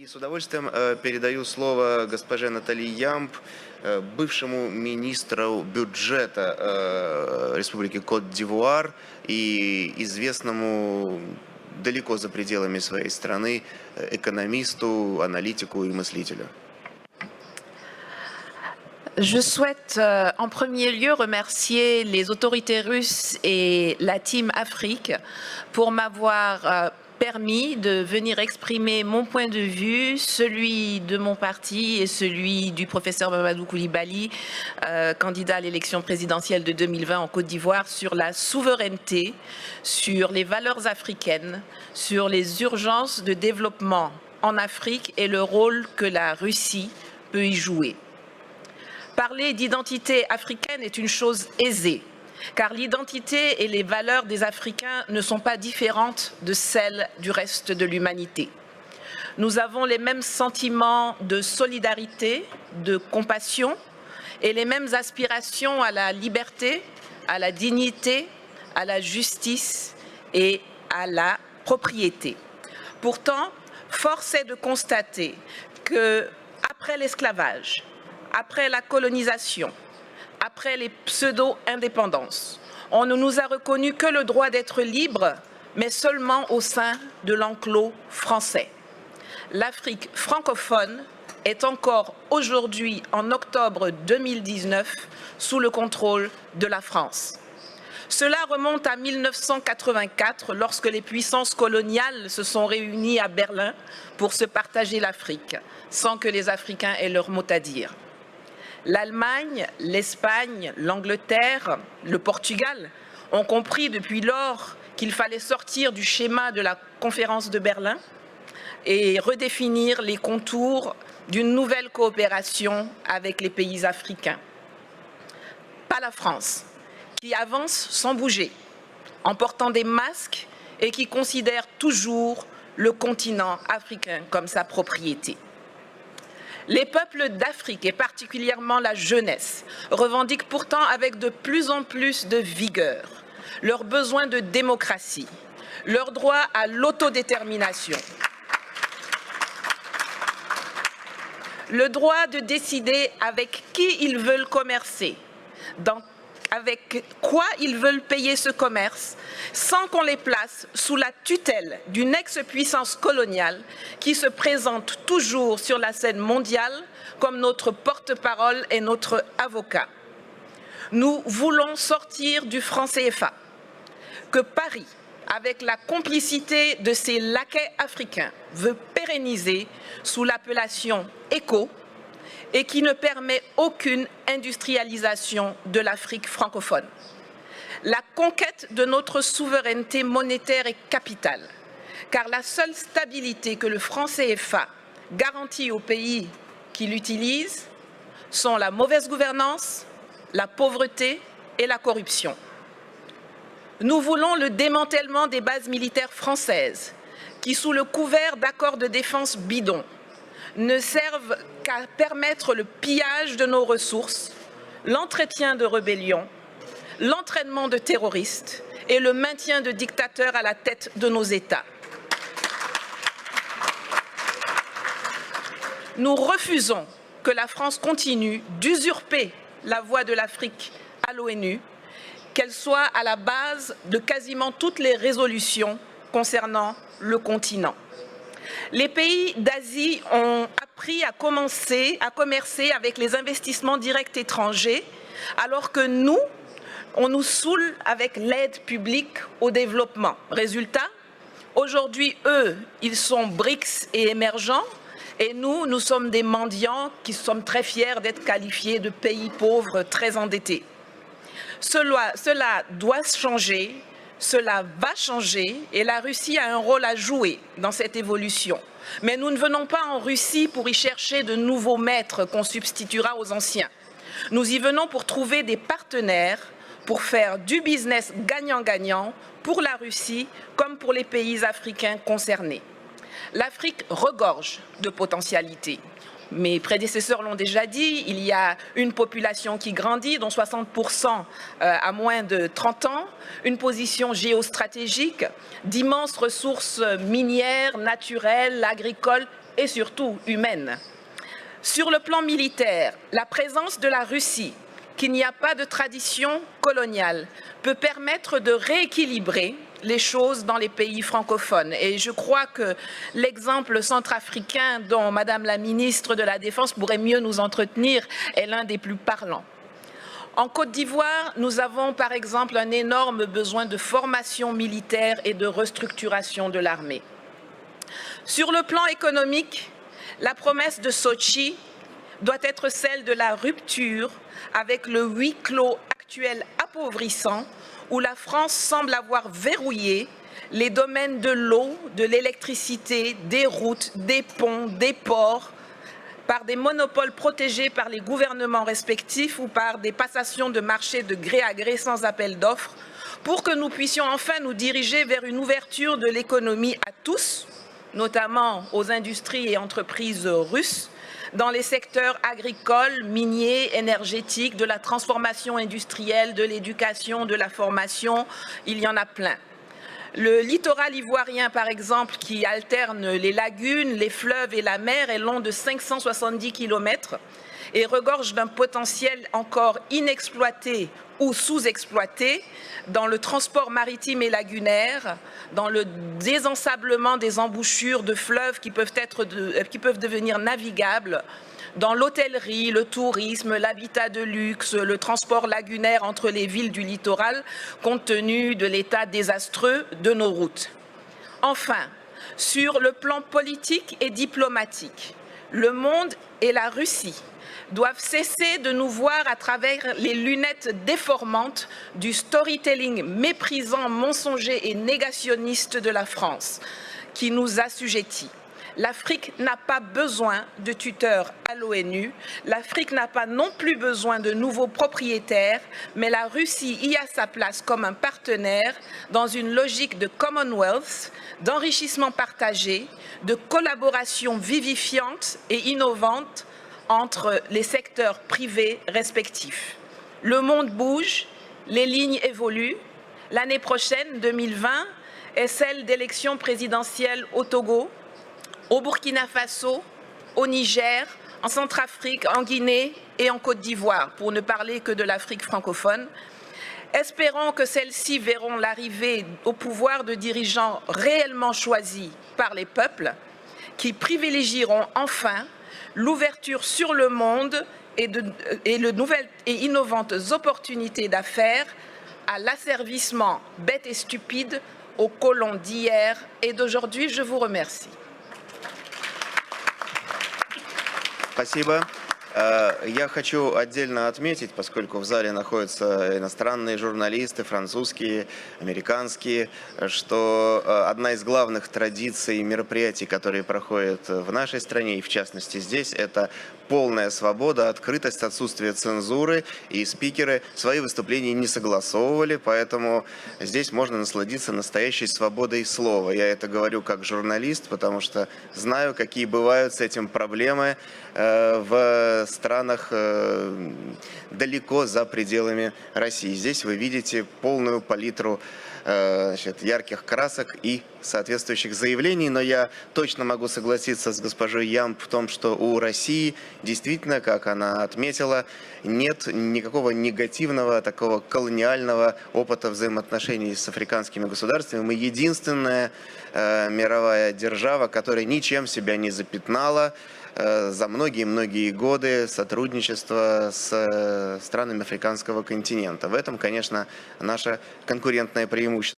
И с удовольствием передаю слово госпоже Натали Ямб, бывшему министру бюджета Республики Кот-д'Ивуар и известному далеко за пределами своей страны экономисту, аналитику и мыслителю. Je souhaite en premier lieu remercier les autorités russes et la Team Afrique pour m'avoir permis de venir exprimer mon point de vue, celui de mon parti et celui du professeur Mamadou Koulibaly, candidat à l'élection présidentielle de 2020 en Côte d'Ivoire, sur la souveraineté, sur les valeurs africaines, sur les urgences de développement en Afrique et le rôle que la Russie peut y jouer. Parler d'identité africaine est une chose aisée, car l'identité et les valeurs des Africains ne sont pas différentes de celles du reste de l'humanité. Nous avons les mêmes sentiments de solidarité, de compassion et les mêmes aspirations à la liberté, à la dignité, à la justice et à la propriété. Pourtant, force est de constater qu'après l'esclavage, après la colonisation, après les pseudo-indépendances, on ne nous a reconnu que le droit d'être libre, mais seulement au sein de l'enclos français. L'Afrique francophone est encore aujourd'hui, en octobre 2019, sous le contrôle de la France. Cela remonte à 1984, lorsque les puissances coloniales se sont réunies à Berlin pour se partager l'Afrique, sans que les Africains aient leur mot à dire. L'Allemagne, l'Espagne, l'Angleterre, le Portugal ont compris depuis lors qu'il fallait sortir du schéma de la conférence de Berlin et redéfinir les contours d'une nouvelle coopération avec les pays africains. Pas la France, qui avance sans bouger, en portant des masques et qui considère toujours le continent africain comme sa propriété. Les peuples d'Afrique, et particulièrement la jeunesse, revendiquent pourtant avec de plus en plus de vigueur leur besoin de démocratie, leur droit à l'autodétermination, le droit de décider avec qui ils veulent commercer, avec quoi ils veulent payer ce commerce, sans qu'on les place sous la tutelle d'une ex-puissance coloniale qui se présente toujours sur la scène mondiale comme notre porte-parole et notre avocat. Nous voulons sortir du franc CFA, que Paris, avec la complicité de ses laquais africains, veut pérenniser sous l'appellation ECO, et qui ne permet aucune industrialisation de l'Afrique francophone. La conquête de notre souveraineté monétaire est capitale, car la seule stabilité que le franc CFA garantit aux pays qui l'utilisent sont la mauvaise gouvernance, la pauvreté et la corruption. Nous voulons le démantèlement des bases militaires françaises qui, sous le couvert d'accords de défense bidons, ne servent qu'à permettre le pillage de nos ressources, l'entretien de rébellions, l'entraînement de terroristes et le maintien de dictateurs à la tête de nos États. Nous refusons que la France continue d'usurper la voix de l'Afrique à l'ONU, qu'elle soit à la base de quasiment toutes les résolutions concernant le continent. Les pays d'Asie ont appris à commercer avec les investissements directs étrangers, alors que nous, on nous saoule avec l'aide publique au développement. Résultat, aujourd'hui, eux, ils sont BRICS et émergents, et nous, nous sommes des mendiants qui sommes très fiers d'être qualifiés de pays pauvres très endettés. Cela doit changer. Cela va changer et la Russie a un rôle à jouer dans cette évolution. Mais nous ne venons pas en Russie pour y chercher de nouveaux maîtres qu'on substituera aux anciens. Nous y venons pour trouver des partenaires, pour faire du business gagnant-gagnant pour la Russie comme pour les pays africains concernés. L'Afrique regorge de potentialités. Mes prédécesseurs l'ont déjà dit, il y a une population qui grandit, dont 60% à moins de 30 ans, une position géostratégique, d'immenses ressources minières, naturelles, agricoles et surtout humaine. Sur le plan militaire, la présence de la Russie, qu'il n'y a pas de tradition coloniale, peut permettre de rééquilibrer les choses dans les pays francophones. Et je crois que l'exemple centrafricain dont Madame la ministre de la Défense pourrait mieux nous entretenir est l'un des plus parlants. En Côte d'Ivoire, nous avons par exemple un énorme besoin de formation militaire et de restructuration de l'armée. Sur le plan économique, la promesse de Sochi doit être celle de la rupture avec le huis clos actuel appauvrissant où la France semble avoir verrouillé les domaines de l'eau, de l'électricité, des routes, des ponts, des ports, par des monopoles protégés par les gouvernements respectifs ou par des passations de marché de gré à gré sans appel d'offres, pour que nous puissions enfin nous diriger vers une ouverture de l'économie à tous, notamment aux industries et entreprises russes, dans les secteurs agricoles, miniers, énergétiques, de la transformation industrielle, de l'éducation, de la formation, il y en a plein. Le littoral ivoirien, par exemple, qui alterne les lagunes, les fleuves et la mer, est long de 570 km et regorge d'un potentiel encore inexploité ou sous-exploité dans le transport maritime et lagunaire, dans le désensablement des embouchures de fleuves qui peuvent devenir navigables, dans l'hôtellerie, le tourisme, l'habitat de luxe, le transport lagunaire entre les villes du littoral, compte tenu de l'état désastreux de nos routes. Enfin, sur le plan politique et diplomatique, le monde et la Russie doivent cesser de nous voir à travers les lunettes déformantes du storytelling méprisant, mensonger et négationniste de la France, qui nous assujettit. L'Afrique n'a pas besoin de tuteurs à l'ONU, l'Afrique n'a pas non plus besoin de nouveaux propriétaires, mais la Russie y a sa place comme un partenaire dans une logique de Commonwealth, d'enrichissement partagé, de collaboration vivifiante et innovante entre les secteurs privés respectifs. Le monde bouge, les lignes évoluent. L'année prochaine, 2020, est celle d'élections présidentielles au Togo, au Burkina Faso, au Niger, en Centrafrique, en Guinée et en Côte d'Ivoire, pour ne parler que de l'Afrique francophone. Espérons que celles-ci verront l'arrivée au pouvoir de dirigeants réellement choisis par les peuples, qui privilégieront enfin l'ouverture sur le monde et de nouvelles et innovantes opportunités d'affaires à l'asservissement bête et stupide aux colons d'hier et d'aujourd'hui. Je vous remercie. Спасибо. Я хочу отдельно отметить, поскольку в зале находятся иностранные журналисты, французские, американские, что одна из главных традиций мероприятий, которые проходят в нашей стране и в частности здесь, это полная свобода, открытость, отсутствие цензуры, и спикеры свои выступления не согласовывали, поэтому здесь можно насладиться настоящей свободой слова. Я это говорю как журналист, потому что знаю, какие бывают с этим проблемы в странах далеко за пределами России. Здесь вы видите полную палитру ярких красок и соответствующих заявлений, но я точно могу согласиться с госпожой Ямб в том, что у России действительно, как она отметила, нет никакого негативного, такого колониального опыта взаимоотношений с африканскими государствами. Мы единственная мировая держава, которая ничем себя не запятнала за многие-многие годы сотрудничества с странами африканского континента. В этом, конечно, наше конкурентное преимущество.